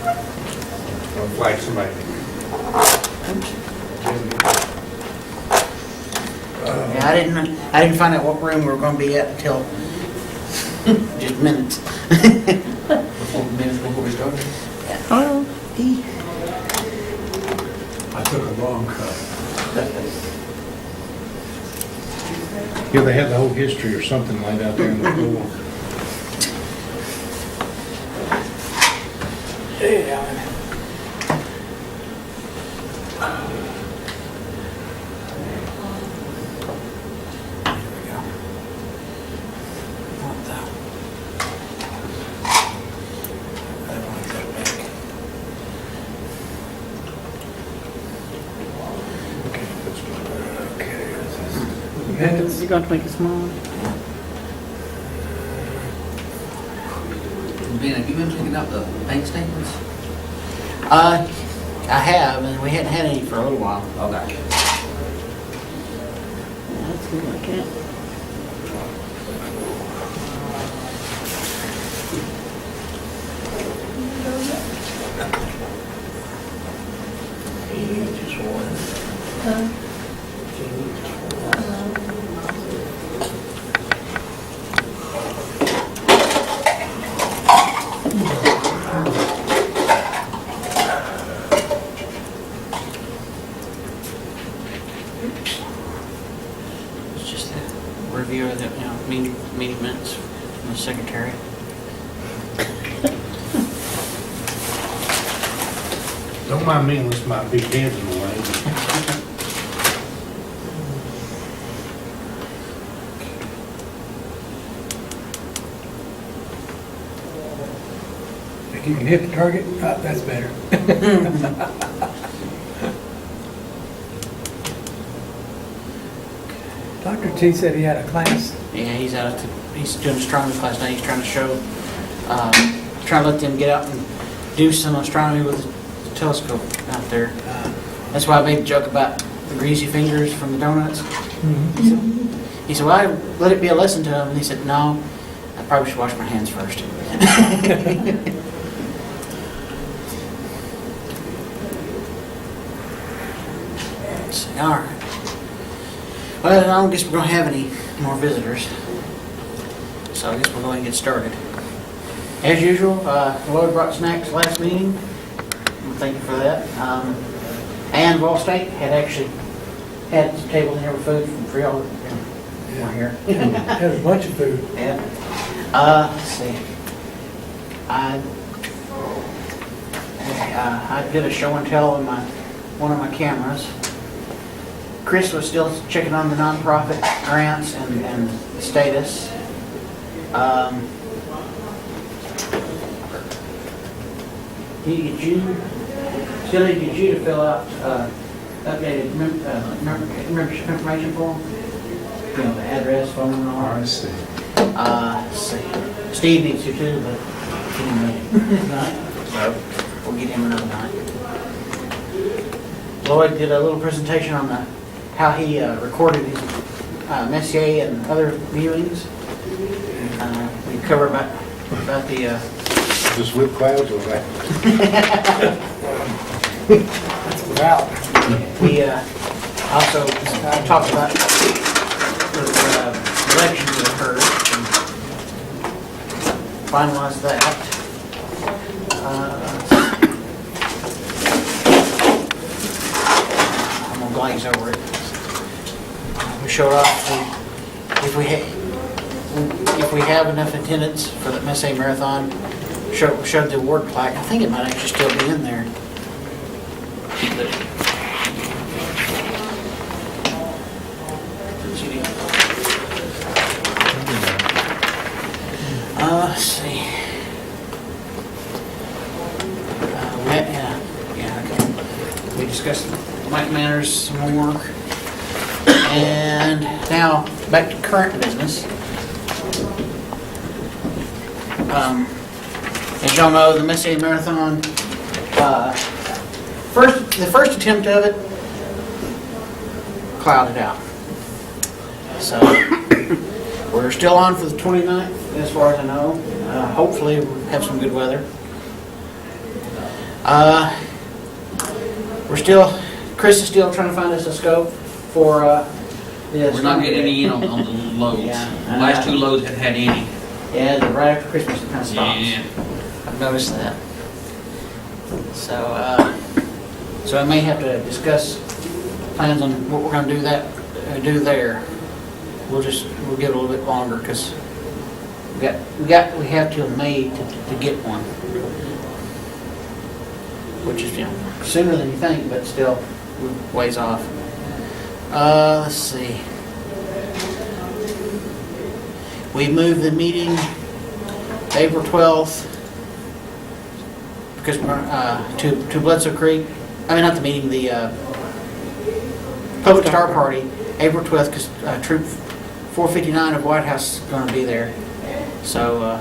I'll flag somebody. Yeah, I didn't find out what room we were gonna be at until just minutes. Minutes before we started? Oh, I took a long cut. Yeah, they had the whole history or something laid out there in the pool. Minutes. you're going to make it small? Ben, have you been picking up the bank statements? I have, and we hadn't had any for a little while. Okay. Yeah, that's good, I can't. Just one. It's just a review of the, meeting minutes from the secretary. Don't mind me unless my big head's in the way. If you can hit the target, that's better. Dr. T said he had a class. Yeah, he's doing astronomy class now. He's trying to show, trying to let them get out and do some astronomy with the telescope out there. That's why I made the joke about the greasy fingers from the donuts. He said, well, I let it be a lesson to him. And he said, no, I probably should wash my hands first. Let's see, all right. Well, I don't guess we're going to have any more visitors. So I guess we'll go ahead and get started. As usual, Lloyd brought snacks last meeting. Thank you for that. And Ball State had actually had a table in here with food for y'all. Yeah. Here. Had a bunch of food. Yeah. Let's see. I did a show and tell on one of my cameras. Chris was still checking on the nonprofit grants and status. Still need to get you to fill out updated membership information form. You know, the address, phone number, and all. I see. Let's see. Steve needs to too, but he didn't make it tonight, so we'll get him another night. Lloyd did a little presentation on how he recorded his Messier and other viewings. We covered about the Just whip clouds or that? That's without. we also talked about the elections that occurred and finalized that. I'm gonna glaze over it. We showed off if we have enough attendance for the Messier Marathon. Showed the award plaque. I think it might actually still be in there. Let's see. Okay. We discussed Mike Manners some more. And now back to current business. As y'all know, the Messier Marathon, the first attempt of it clouded out. So we're still on for the 29th, as far as I know. Hopefully we'll have some good weather. Chris is still trying to find us a scope for, this. We're not getting any in on the loads. Yeah. The last two loads had had any. Yeah, right after Christmas it kind of stops. Yeah. I've noticed that. So I may have to discuss plans on what we're gonna do there. We'll give it a little bit longer, because we have till May to get one. Which is, sooner than you think, but still ways off. Let's see. We moved the meeting to April 12th because we're, to Bledsoe Creek. I mean, not the meeting, the Public Star Party, April 12th, because Troop 459 of White House is going to be there. So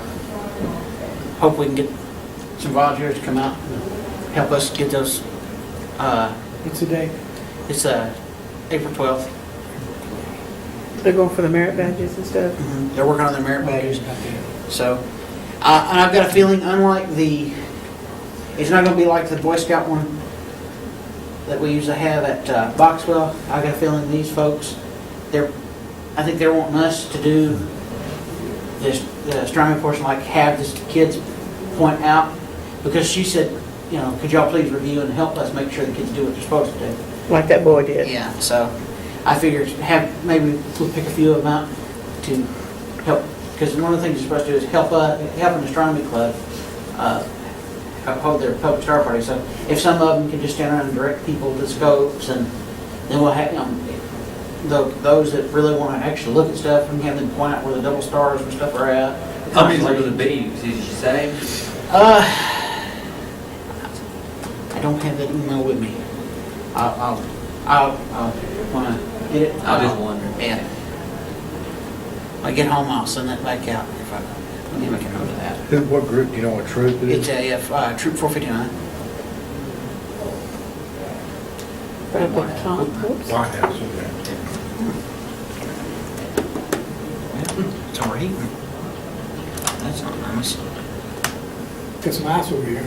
hope we can get some volunteers to come out and help us get those. What's the date? It's April 12th. They're going for the merit badges and stuff. They're working on their merit badges. So, and I've got a feeling, unlike it's not going to be like the Boy Scout one that we usually have at Boxwell. I've got a feeling these folks, I think they're wanting us to do this, the astronomy portion, like have the kids point out, because she said, could y'all please review and help us make sure the kids do what they're supposed to do. Like that boy did. Yeah, so I figured maybe we'll pick a few of them out to help, because one of the things you're supposed to do is help an astronomy club hold their public star party. So if some of them can just stand around and direct people to scopes, and then we'll have those that really want to actually look at stuff, and have them point out where the double stars and stuff are at. How many will it be? Did she say? I don't have that email with me. I'll when I get it. I just wondered. Yeah. When I get home, I'll send that back out. Let me make a note of that. What group, do you know what troop it It's is? Troop 459. Right up at the top. Whoops. White House, okay. It's overheating. That's not nice. Got some ice over here.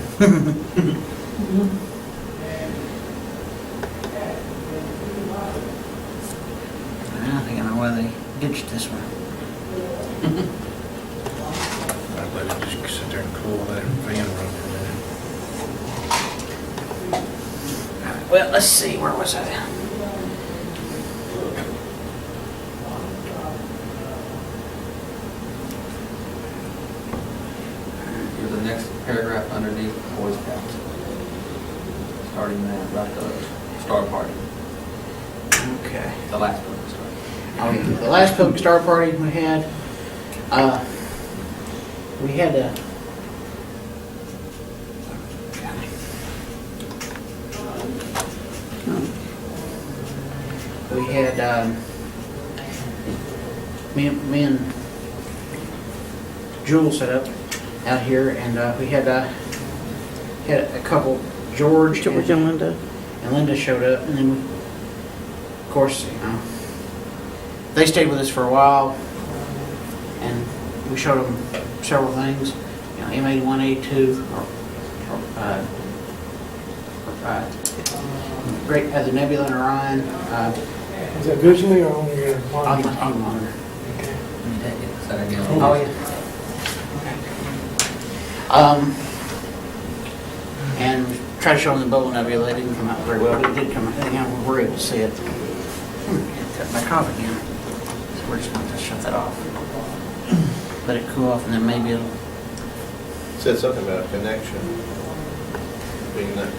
I think I know why they ditched this one. I'd let it just sit there and cool that fan run for a minute. Well, let's see. Where was I? Here's the next paragraph underneath Boy Scouts. Starting there, right the star party. Okay. The last one. Sorry. The last public star party we had a me and Jewel set up out here, and we had a couple, George George and Linda. and Linda showed up, and then of course, they stayed with us for a while, and we showed them several things, M81, 82, the Nebula and Orion, Is that visually or on your on monitor? the monitor. Okay. Is that again? Oh, yeah. And we tried to show them the Bubble Nebula. They didn't come out very well, but it did come out. Anyhow, we were able to see it. Cut back off again. So we're just going to shut that off. Let it cool off, and then maybe it'll. Said something about a connection being down.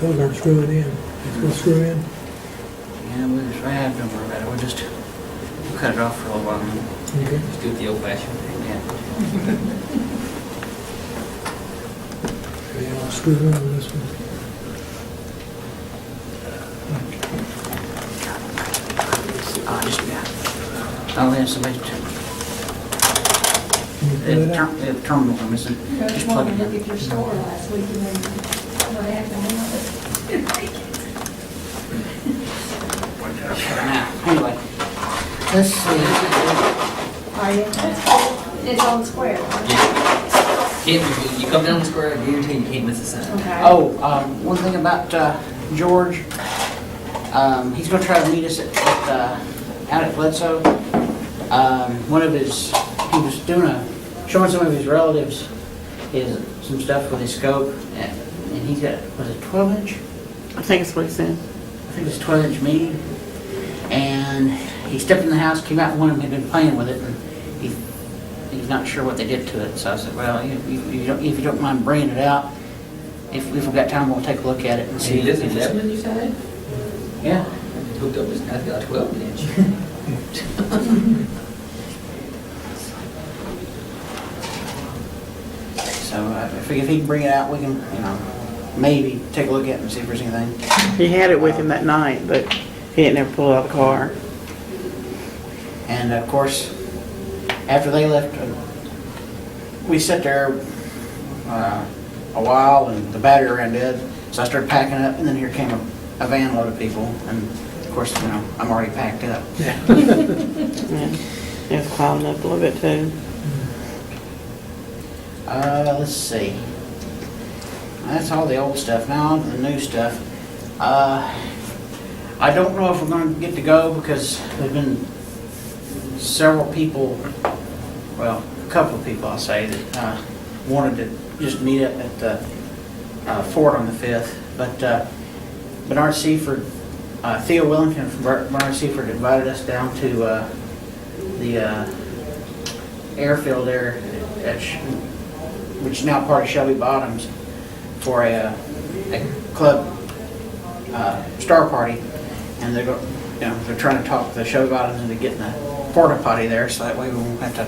Those aren't screwing in. It's gonna screw in. Yeah, don't worry about it. We'll just cut it off for a little while. Okay. Just do it the old fashioned way. Yeah. Yeah, I'll screw in with this one. Just, yeah. I'll have somebody to. Can you The terminals are missing. Just plug it Look in. at your store last week and then what happened. Now, anyway, let's see. Are you? That's cool. It's on the square. You come down the square, I guarantee you can't miss a sign. Okay. Oh, one thing about George, he's gonna try to meet us out at Bledsoe. He was showing some of his relatives some stuff with his scope, and he's got, was it 12-inch? I think it's what he said. I think it's 12-inch Meade. And he stepped in the house, came out, and one of them had been playing with it, and he's not sure what they did to it. So I said, well, if you don't mind bringing it out, if we've got time, we'll take a look at it and see. He lives in if it's- Lebanon, you said? Yeah. Hooked up, this guy's got a 12-inch. So I figure if he can bring it out, we can, maybe take a look at it and see if there's anything. He had it with him that night, but he didn't ever pull it out of the car. And of course, after they left, we sat there a while, and the battery ran dead. So I started packing up, and then here came a van load of people, and of course, I'm already packed up. Yeah. It was climbing up a little bit too. Let's see. That's all the old stuff. Now on to the new stuff. I don't know if we're going to get to go because there's been several people, well, a couple of people I'll say, that wanted to just meet up at the fort on the 5th. But Bernard Seaford, Theo Wellington from Bernard Seaford invited us down to the airfield there, which is now part of Shelby Bottoms, for a club star party, and they're trying to talk the Shelby Bottoms into getting a porta potty there, so that way we won't have to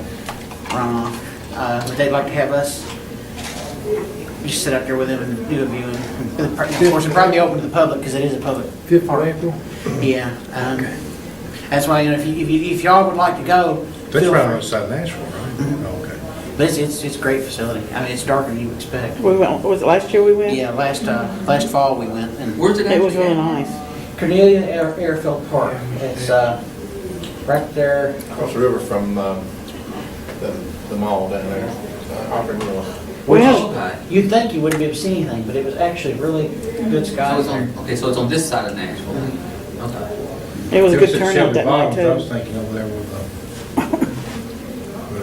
run off. But they'd like to have us just sit out there with them and do a viewing. Of course, it's probably open to the public because it is a public 5th of party. April? Yeah. Okay. That's why if y'all would like to go, That's feel right free. outside Nashville, right? Mhm. Okay. But it's a great facility. I mean, it's darker than you would expect. We went, was it last year we went? Yeah, last fall we went, and Where's it It was actually really at? nice. Cornelia Airfield Park. It's right there. Across the river from the mall down there, Auburn Mill. We had, Okay. You'd think you wouldn't be able to see anything, but it was actually really good So skies it's there. on, okay, so it's on this side of Nashville. Okay. it was a good Just at turnout Shelby that night Bottoms, I was too. thinking over there with,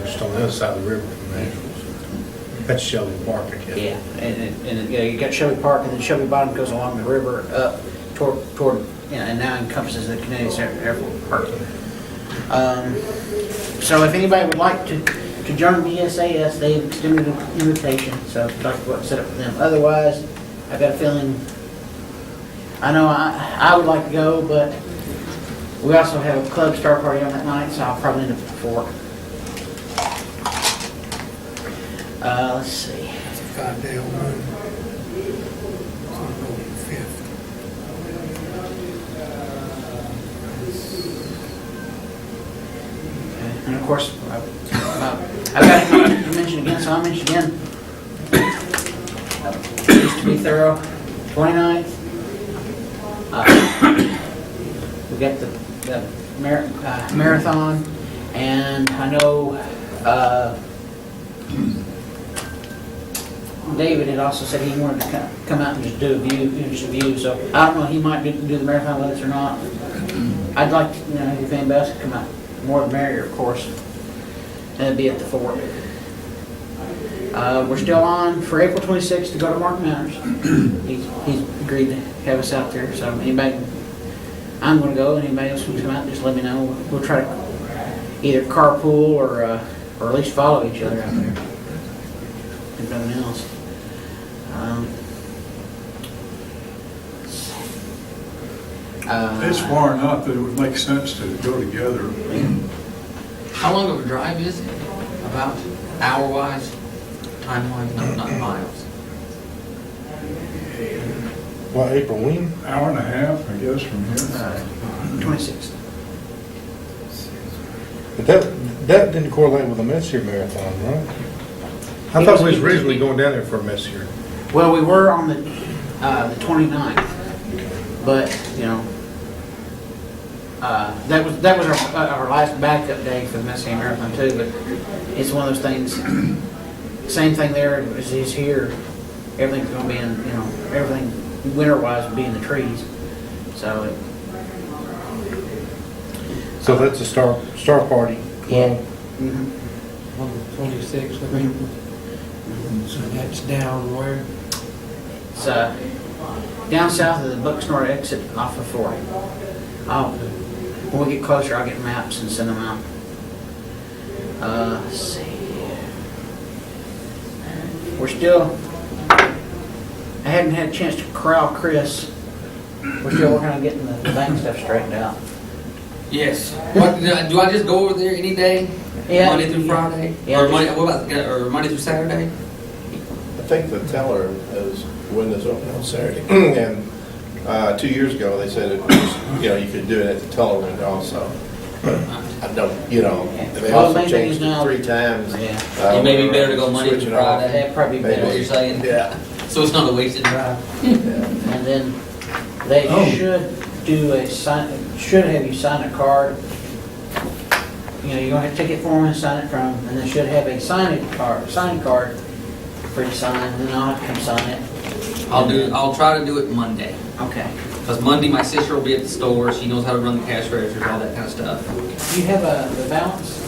just on the other side of the river from Nashville. That's Shelby Park, I guess. Yeah, and you got Shelby Park, and then Shelby Bottom goes along the river up toward and now encompasses the Canadian Airport Park. So if anybody would like to join BSAS, they've extended an invitation, so if you'd like to go out and set up with them. Otherwise, I've got a feeling, I know I would like to go, but we also have a club star party on that night, so I'll probably end up at the fort. Let's see. It's a 5-day run. It's on the 5th. And of course, I've got to mention again, so I'll mention again. Just to be thorough, 29th. We got the marathon, and I know David had also said he wanted to come out and just do a view, so I don't know, he might do the marathon with us or not. I'd like to, if anybody else could come out, more the merrier, of course. And it'd be at the fort. We're still on for April 26th to go to Mark Manners. He's agreed to have us out there, so anybody, I'm gonna go, and anybody else wants to come out, just let me know. We'll try to either carpool or at least follow each other out there. If nothing else. It's far enough that it would make sense to go together. How long of a drive is it? About hour-wise, time-wise, not miles? Well, April when? Hour and a half, I guess, from here. 26th. But That didn't correlate with the Messier Marathon, right? I thought we was originally going down there for a Messier. Well, we were on the 29th, but, you know, that was our last backup day for the Messier Marathon too, but it's one of those things, same thing there as is here. Everything's gonna be in, you know, everything winter-wise will be in the trees, so, So that's a star party. yeah. On the 26th of April. So that's down where? It's down south of the Bucksnort exit off of 40. When we get closer, I'll get maps and send them out. Let's see. We're still, I hadn't had a chance to corral Chris. We're still working on getting the bank stuff straightened out. Yes. What, do I just go over there any day? Yeah. Monday through Friday? Yeah. Or Monday, what about, or Monday through Saturday? I think the teller is when this open on Saturday. And 2 years ago, they said it was, you know, you could do it at the teller window also. But I don't, you know, and they Well, the also main thing is changed it now- 3 times. Yeah. It may be better to go Monday Switching through off. Friday. That'd probably be Is that better. what you're saying? Yeah. So it's not a wasted drive? Yeah. And then they Oh. should have you sign a card. You know, you're gonna have to take it for them and sign it from, and they should have a signing card for you to sign, and then I'll have to come sign it. I'll try to do it Monday. Okay. Because Monday, my sister will be at the store, she knows how to run the cash registers, all that kind of stuff. Do you have the balance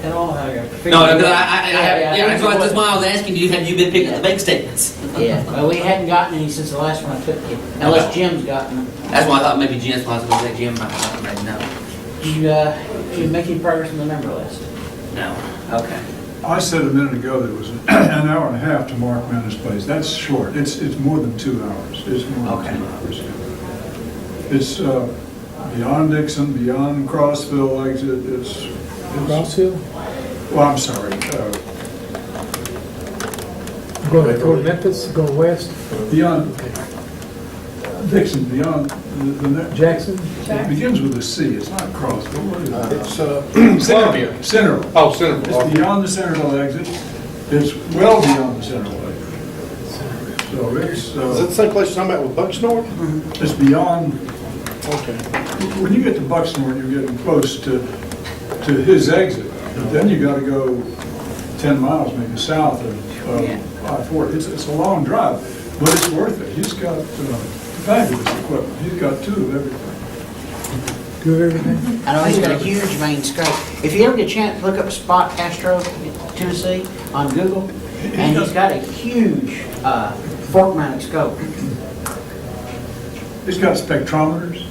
at all? How you- No, because Yeah, that's why I was asking you, have you been picking up the bank statements? Yeah, well, we hadn't gotten any since the last one I took you, unless Okay. Jim's gotten them. That's why I thought maybe Jim's possible, that Jim might not, maybe no. Did you make any progress on the member list? No. Okay. I said a minute ago that it was an hour and a half to Mark Menace Place. That's short. It's more than 2 hours. It's more Okay. than 2 hours. It's beyond Dixon, beyond Crossville exit. It's Crossville? well, I'm sorry. Going toward Memphis, going west? Beyond Dixon, beyond the next. Jackson? It begins with a C. It's not Crossville. What is it? It's Centerville. Centerville. Oh, Centerville. It's beyond the Centerville exit. It's well beyond the Centerville exit. So Is that the same place you're talking about with Bucksnort? it's beyond, Okay. when you get to Bucksnort, you're getting close to his exit. But then you gotta go 10 miles maybe south of Yeah. I-40. It's a long drive, but it's worth it. He's got fabulous equipment. He's got 2 of everything. Do everything? I know he's got a huge main scope. If you ever get a chance, look up Spot Astro, Tennessee, on Google, and he's got a huge fork mounted scope. He's got spectrometers.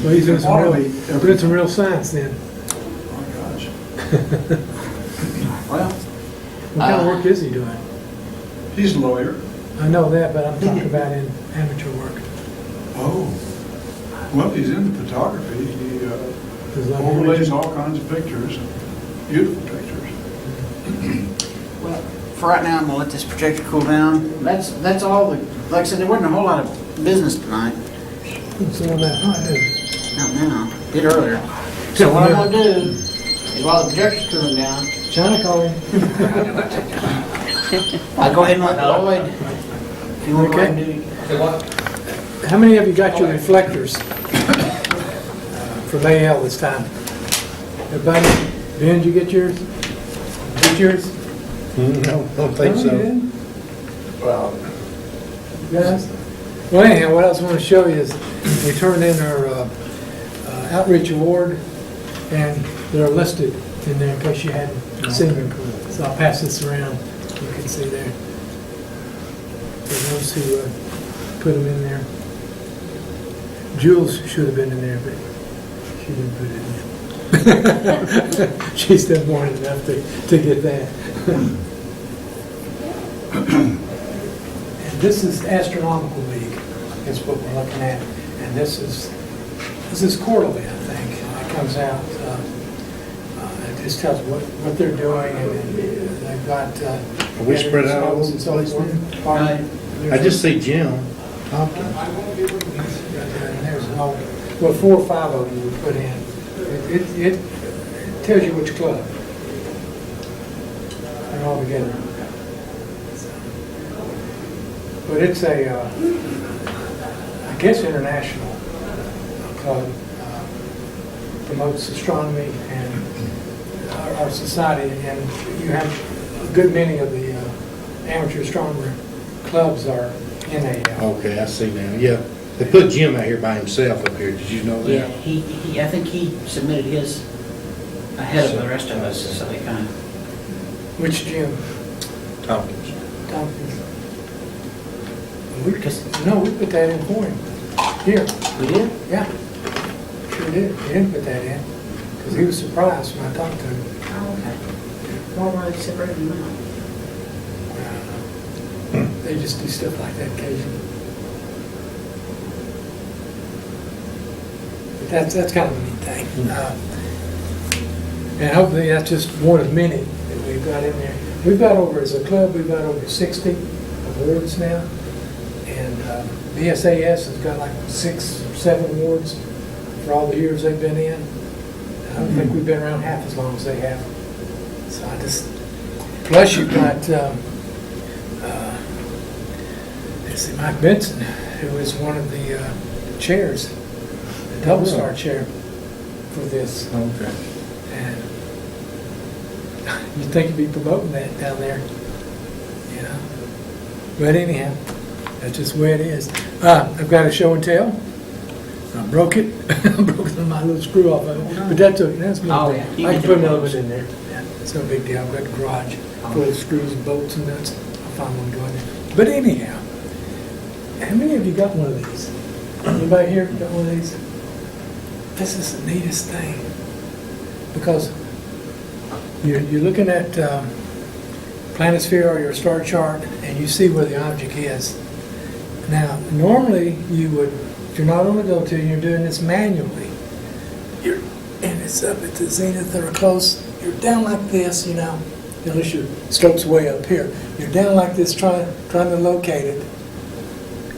So he's doing some real science then. Oh, gosh. Well, What kind of work is he doing? He's a lawyer. I know that, but I'm talking about in amateur work. Oh. Well, he's into photography. He Does that overlays all kinds of pictures, beautiful pictures. well, for right now, I'm gonna let this projector cool down. That's all. Like I said, there wasn't a whole lot of business tonight. It's all that hot, isn't it? Not now. Did earlier. So what I'm gonna do is while the projector's cooling down, China calling. I'll go ahead and let Lloyd. If you want to go ahead and do. How many of you got your reflectors for layout this time? Everybody? Ben, did you get yours? Get yours? No, don't think No, you so. didn't? Well, You guys? Well, anyhow, what else I want to show you is we turned in our outreach award, and they're listed in there in case you hadn't seen them. So I'll pass this around. You can see there. For those who put them in there. Jules should have been in there, but she didn't put it in. She's done more than enough to get that. And this is Astronomical League, is what we're looking at. And this is quarterly, I think. It comes out, it just tells what they're doing, and they've got. Are we spread out all over the place now? I just see Jim Tompkins. And there's, well, 4 or 5 of them we put in. It tells you which club. They're all together. But it's a, I guess, international club. Promotes astronomy and our society, and you have a good many of the amateur astronomer clubs are in a. Okay, I see now, yeah. They put Jim out here by himself up here, did you know that? Yeah, he, I think he submitted his ahead of the rest of us, so he kind of, Which Jim? Tompkins. Tompkins. No, we put that in for him. Here. we did? Yeah. Sure did. He didn't put that in, because he was surprised when I talked to him. Oh, okay. Why were they separating them out? They just do stuff like that occasionally. But that's kind of a neat thing. And hopefully that's just one of many that we've got in there. We've got over, as a club, we've got over 60 awards now. And BSAS has got like 6 or 7 awards for all the years they've been in. I don't think we've been around half as long as they have. So I just, plus you've got, let's see, Mike Benson, who is one of the chairs, the double star chair for this. Okay. And you'd think you'd be promoting that down there, you know? But anyhow, that's just the way it is. I've got a show and tell. I broke it. I broke my little screw off of it. But that's okay. That's me. Oh, yeah. You I can can put do another those. one in there. Yeah, it's no big deal. I've got the garage full of screws and bolts and nuts. I'll find one going there. But anyhow, how many of you got one of these? Anybody here got one of these? This is the neatest thing. Because you're looking at planisphere or your star chart, and you see where the object is. Now, normally you would, if you're not on the go-to, you're doing this manually. And it's up at the zenith or close. You're down like this, you know, unless your scope's way up here. You're down like this, trying to locate it,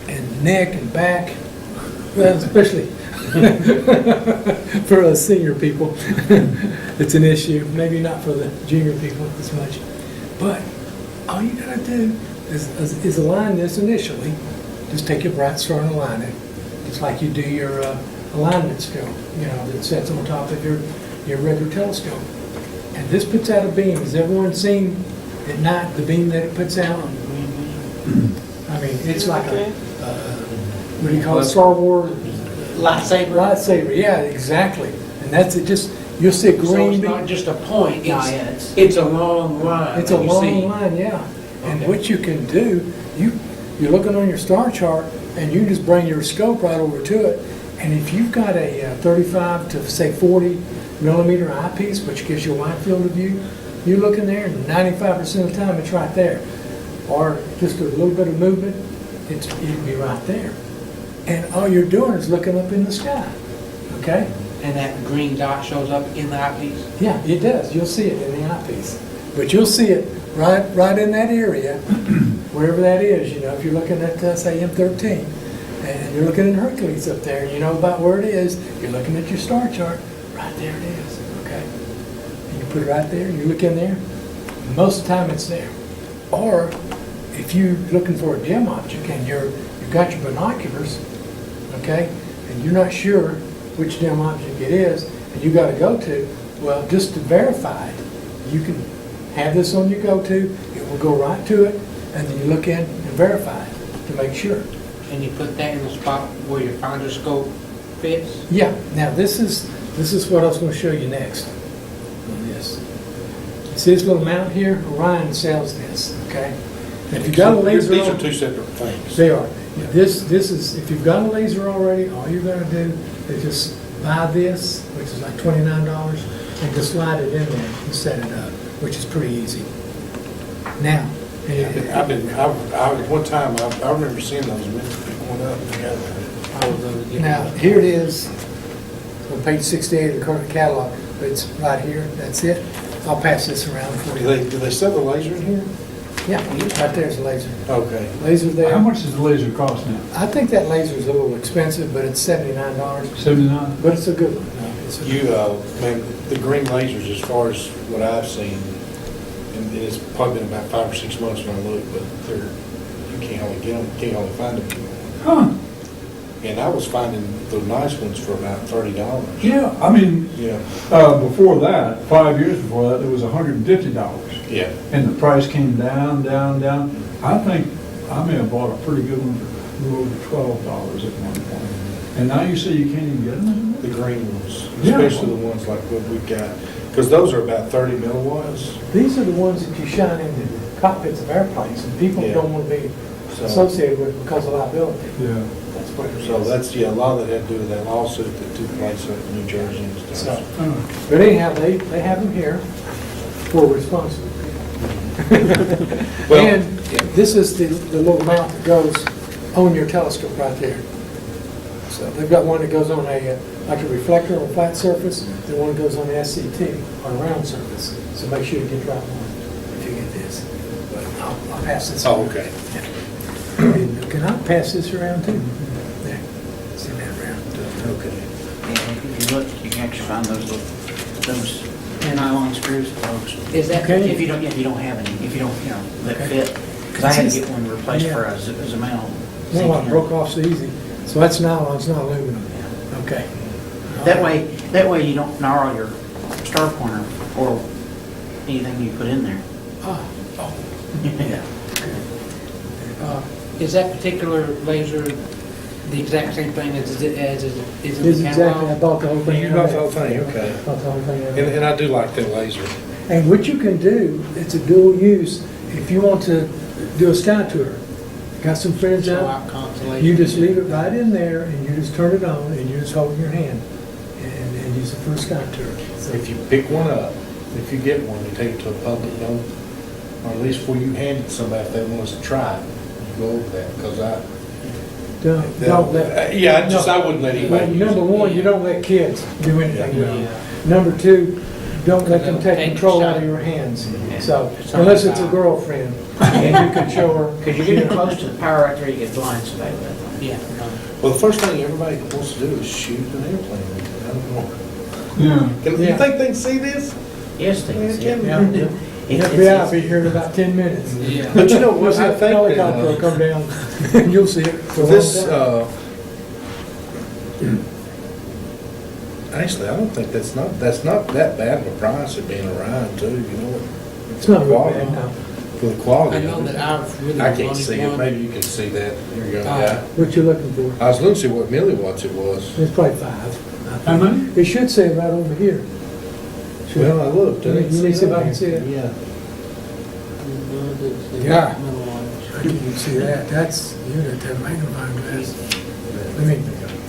and neck and back. Well, especially for us senior people, it's an issue. Maybe not for the junior people as much. But all you gotta do is align this initially. Just take your bright star and align it. It's like you do your alignment scope, you know, that sits on top of your regular telescope. And this puts out a beam. Has everyone seen at night the beam that it puts out? I mean, it's like a, what do you call it, Star Wars? Lightsaber? Lightsaber, yeah, exactly. And that's it, just, you'll see a So green it's beam. not just a point, No, yeah, it's a long line. It's a that you long see. line, yeah. And Okay. what you can do, you're looking on your star chart, and you just bring your scope right over to it. And if you've got a 35 to say 40 millimeter eyepiece, which gives you a wide field of view, you look in there, and 95% of the time it's right there. Or just a little bit of movement, it'd be right there. And all you're doing is looking up in the sky, okay? And that green dot shows up in the eyepiece? Yeah, it does. You'll see it in the eyepiece. But you'll see it right in that area, wherever that is, you know, if you're looking at, say, M13, and you're looking at Hercules up there, and you know about where it is, you're looking at your star chart, right there it is, okay? And you put it right there, you look in there, most of the time it's there. Or, if you're looking for a dim object and you've got your binoculars, okay, and you're not sure which dim object it is, and you got to go to, well, just to verify it, you can have this on your go-to, it will go right to it, and then you look in and verify it to make sure. And you put that in the spot where your finder scope fits? Yeah, now this is what I was going to show you next on this. See this little mount here? Orion sells this, okay? If you've got a laser These on- are two separate things. They are. This is, if you've got a laser already, all you're gonna do is just buy this, which is like $29, and just slide it in there and set it up, which is pretty easy. Now, One time, I remember seeing those going up together. now, here it is, on page 68 of the current catalog, but it's right here, that's it. I'll pass this around for you. Do they sell the laser in here? Yeah, right there's a laser. Okay. Laser there. How much does the laser cost now? I think that laser's a little expensive, but it's $79. 79? But it's a good one. You, man, the green lasers, as far as what I've seen, and it's probably been about 5 or 6 months when I looked, but you can't hardly get them, can't hardly find them. Huh, And I was finding the nice ones for about $30. yeah, I mean, Yeah. before that, 5 years before that, it was $150. Yeah. And the price came down, down, down. I think I may have bought a pretty good one for a little over $12 at one point. And now you say you can't even get them? The green ones, Yeah. especially the ones like what we've got, because those are about 30 milliwatts. These are the ones that you shine in the cockpits of airplanes, and people Yeah. don't want to be So, associated with it because of liability. Yeah. That's what it is. so that's, yeah, a lot of that had to do with that lawsuit that took place up in New Jersey and So, stuff. but anyhow, they have them here for responsible people. Well, And this is the little mount that goes on your telescope right there. So they've got one that goes on like a reflector on a flat surface, and one goes on the SCT on a round surface. So make sure you get the right one if you get this. But I'll pass this. Oh, around. okay. And can I pass this around too? There, send that around. Okay. And if you look, you can actually find those nylon screws. Is that, Okay. If you don't have any, if you don't, that Okay. fit. Because I had to get one replaced for a mount. No, I broke off so easy. So that's nylon, it's not aluminum. Okay. That way you don't gnaw your star pointer or anything you put in there. Oh, yeah. is that particular laser the exact same thing as it is in This is the exactly, I catalog? bought the whole thing. You bought the whole thing, okay. Bought the whole thing. And I do like that laser. And what you can do, it's a dual use, if you want to do a sky tour, got some friends Show out, out constellation. you just leave it right in there and you just turn it on and you just hold it in your hand and use it for a sky tour. So If you pick one up, if you get one, you take it to a public note, or at least before you hand it to somebody, if they want us to try it, you go over that, because don't let. yeah, I wouldn't let anybody use it. Number one, you don't let kids do anything with Yeah. it. Number two, don't let them They'll take take control your out of shot. your hands. Yeah. So, unless it's a girlfriend, and you can show her. Because you're getting close to the power right there, you get blindsided with that thing. Yeah, no. Well, the first thing everybody wants to do is shoot an airplane. I don't know. Yeah. You Yeah. think they can see this? Yes, they can see it. Yeah. It's- FBI will be here in about 10 minutes. Yeah. But you know what, We'll see I a think helicopter will that, come down, and you'll see it. for a long this, time. actually, I don't think that's not that bad of a price of being around too, you know, It's not real quality. bad, no. for the quality I of know it. that I've really I can't wanted see it, one. maybe you can see that, here you go, Uh, yeah. What you looking for? I was looking to see what milliwatts it was. It's probably 5. How many? It should say right over here. Should- Well, I looked. I You didn't need to see if I it can see it? Yeah. Yeah. You can see that, that's, you got that magnifying glass. Let me,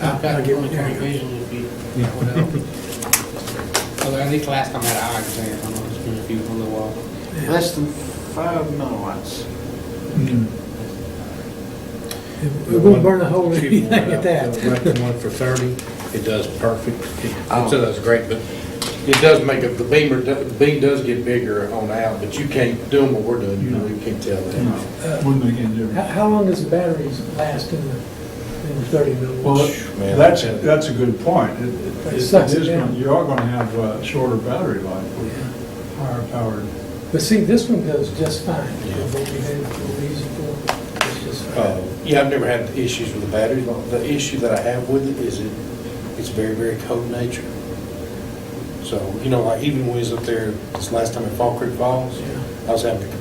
I've I'll got get 20/20 one. vision if you, whatever. Although at least last time I had an eye exam, I know it's been a few, a little while. Less than 5 milliwatts. It won't burn a hole in Cheap one anything out, at the that. electric one for 30, it does perfect. It Oh. does great, but it does make the beam does get bigger on out, but you can't do them what we're doing, you know, you can't tell that. Wouldn't make any difference. How long does the batteries last in the 30 Well, milliwatts? Man, that's a good point. It sucks it is down. You are gonna have shorter battery life with higher powered. But see, this one goes just fine. Yeah. What we did, what we use it for, it's just fine. Yeah, I've never had issues with the batteries. The issue that I have with it is it's very, very cold natured. So, you know, like even when we was up there this last time at Fall Creek Falls, I was having to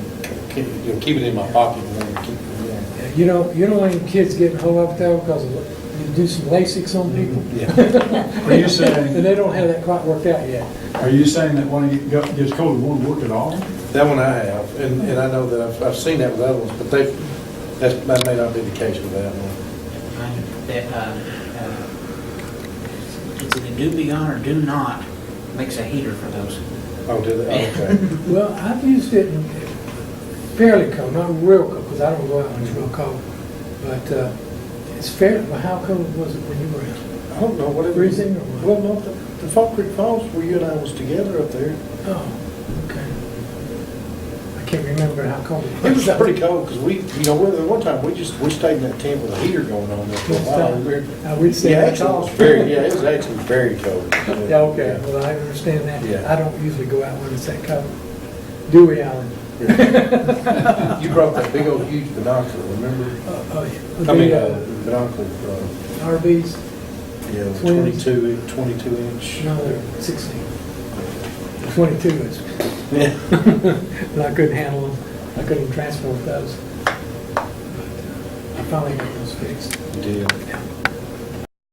keep it in my pocket and then keep it warm. Yeah, you don't want any kids getting hold of it though, because you do some LASIKs on people. Yeah. Are you saying, And they don't have that quite worked out yet. are you saying that when it gets cold, it won't work at all? That one I have, and I know that I've seen that with other ones, but that may not be the case with that one. It's either do beyond or do not makes a heater for those. Oh, did they? Oh, okay. Well, I've used it in fairly cold, not real cold, because I don't go out when it's real cold. But it's fair, well, how cold was it when you were out? I don't know what it Freezing or what? Well, no, the Fall Creek Falls where you and I was together up there. Oh, okay. I can't remember how cold it It was. was pretty cold, because we, one time, we stayed in that tent with a heater going on there for a while. We'd stay Yeah, in the actually, it was car. it was actually very cold. Yeah, okay, well, I understand that. Yeah. I don't usually go out when it's that cold. Do we, Alan? You brought that big old huge binocular, remember? Oh, yeah. I mean, The, binocular, RVs, yeah, Twins. 22 inch. no, they're 16. 22 is, Yeah. but I couldn't handle them. I couldn't transport those. I finally got those fixed. Did. Yeah.